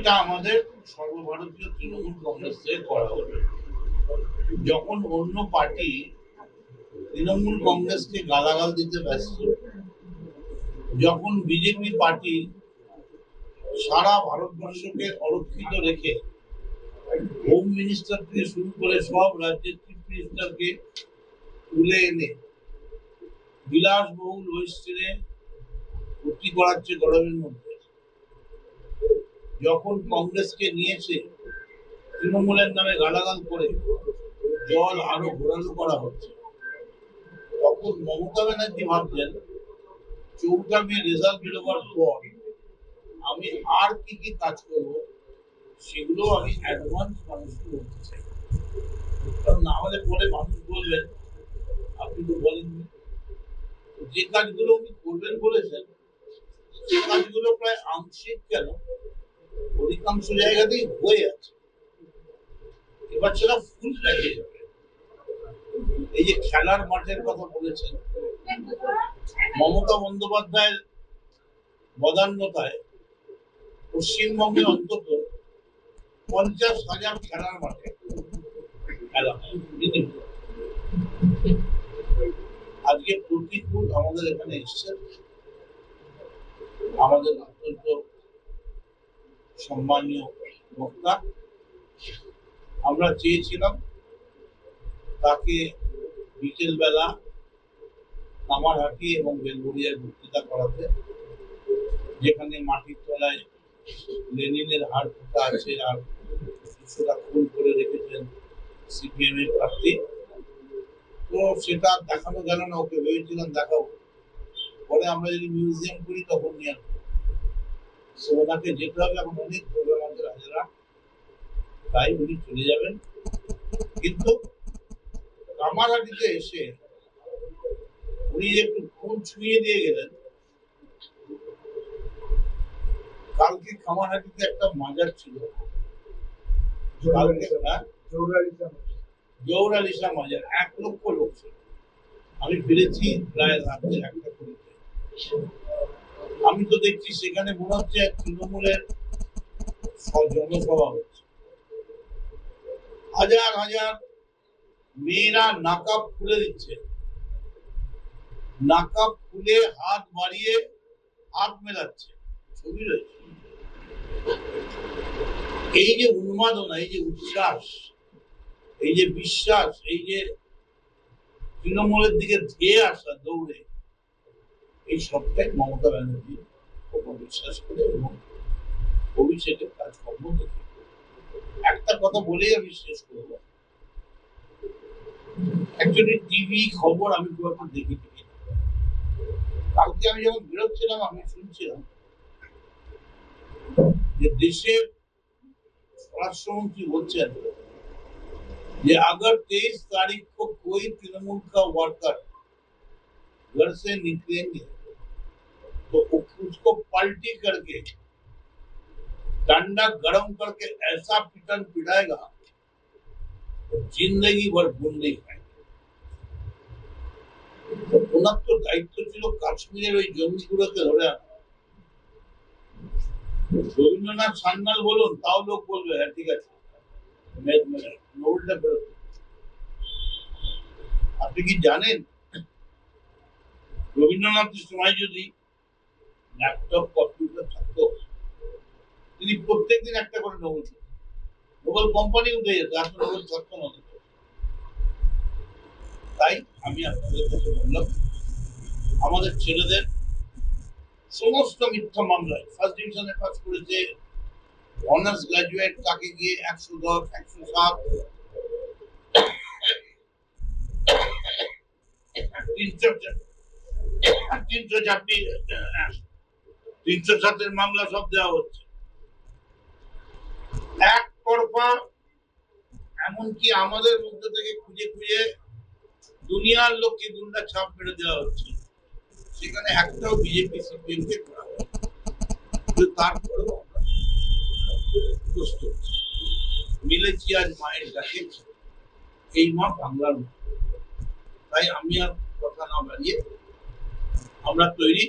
এটা আমাদের সর্বভারতীয় তৃণমূল কংগ্রেস থেকে করা হবে। যখন অন্য পার্টি তৃণমূল কংগ্রেসকে গালাগাল দিতে ব্যস্ত, যখন বিজেপি পার্টি সারা ভারতবর্ষকে অরক্ষিত রেখে হোম মিনিস্টার থেকে শুরু করে সব রাজ্যের চিফ মিনিস্টারকে তুলে এনে বিলাসবহুল ওয়েস্টার্নে ভর্তি করাচ্ছে গরমের মধ্যে, যখন কংগ্রেসকে নিয়েছে তৃণমূলের নামে গালাগাল করে জল আরো ঘোরালো করা হচ্ছে, তখন মমতা ব্যানার্জি ভাবছেন 4 মে রেজাল্ট বেরোবার পর আমি আর কি কি কাজ করব সেগুলো আমি অ্যাডভান্স মানুষকে বলতে চাই। কারণ না হলে পরে মানুষ বলবেন আপনি তো বলেননি। যে কাজগুলো উনি করবেন বলেছেন সে কাজগুলো প্রায় আংশিক কেন অধিকাংশ জায়গাতেই হয়ে আছে, এবার সেটা ফুল প্যাকেজ হবে। এই যে খেলার মাঠের কথা বলেছেন, মমতা বন্দ্যোপাধ্যায়ের বদান্যতায় পশ্চিমবঙ্গে অন্তত 50,000 খেলার মাঠে খেলা হয়। আজকে প্রতিকূল আমাদের এখানে এসছে, আমাদের অত্যন্ত সম্মানীয় বক্তা, আমরা চেয়েছিলাম তাকে বিকেল বেলা কামারহাটি এবং বেলঘরিয়ায় বক্তৃতা করাতে, যেখানে মাটির তলায় লেনিনের হার পোতা আছে আর কিছুটা খুন করে রেখেছেন সিপিএম এর প্রার্থী। তো সেটা দেখানো গেল না, ওকে ভেবেছিলাম দেখাবো, পরে আমরা যদি মিউজিয়াম করি তখন নিয়ে আসবো। ওনাকে যেতে হবে, এখন অনেক প্রোগ্রাম আছে রাজারা, তাই উনি চলে যাবেন। কিন্তু কামারহাটিতে এসে উনি একটু ফোন ছুঁয়ে দিয়ে গেলেন। কালকে কামারহাটিতে একটা মাজার ছিল, জৌরালিশা মাজার, 1 লক্ষ লোক ছিল। আমি ফিরেছি প্রায় রাত্রে 1টা কুড়িতে। আমি তো দেখছি সেখানে মনে হচ্ছে তৃণমূলের জনসভা হচ্ছে। হাজার হাজার মেয়েরা নাকাব খুলে দিচ্ছে, নাকাব খুলে হাত বাড়িয়ে হাত মেলাচ্ছে, ছবি রয়েছে। এই যে উন্মাদনা, এই যে উচ্ছ্বাস, এই যে বিশ্বাস, এই যে তৃণমূলের দিকে ধেয়ে আসা দৌড়ে, এই সবটাই মমতা ব্যানার্জি ওপর বিশ্বাস করে এবং অভিষেকের কাজকর্ম দেখে। একটা কথা বলেই আমি শেষ করবো, অ্যাকচুয়ালি টিভি খবর আমি খুব একটা দেখি। কালকে আমি যখন বেরোচ্ছিলাম আমি শুনছিলাম যে দেশের স্বরাষ্ট্রমন্ত্রী বলছেন যে अगर 23 तारीख को कोई तृणमूल का वर्कर घर से निकलेंगे तो उसको पलटी करके डंडा गरम करके ऐसा पिटन पिटाएगा तो जिंदगी भर भूल नहीं पाएंगे। ওনার তো দায়িত্ব ছিল কাশ্মীরের ওই জঙ্গিগুলোকে ধরে আনা। রবীন্দ্রনাথ সান্যাল বলুন, তাও লোক বলবে হ্যাঁ ঠিক আছে, নোবেলটা ফেরত। আপনি কি জানেন রবীন্দ্রনাথের সময় যদি ল্যাপটপ কম্পিউটার থাকতো, তিনি প্রত্যেকদিন একটা করে নোবেল, নোবেল কোম্পানি উঠে যেত, এত নোবেল থাকতো না। তাই আমি আপনাদের কাছে বললাম, আমাদের ছেলেদের সমস্ত মিথ্যা মামলায় ফার্স্ট ডিভিশনে পাস করেছে, অনার্স গ্রাজুয়েট, তাকে গিয়ে 110, 107, 307 মামলা সব দেওয়া হচ্ছে একতরফা। এমনকি আমাদের মধ্যে থেকে খুঁজে খুঁজে দুনিয়ার লোককে গুন্ডা ছাপ মেরে দেওয়া হচ্ছে, সেখানে একটাও বিজেপি সিপিএম কে করা হয়। তারপরেও মিলেছি আজ মায়ের কাছে, এই মা বাংলার মা। তাই আমি আর কথা না বাড়িয়ে আমরা তৈরি।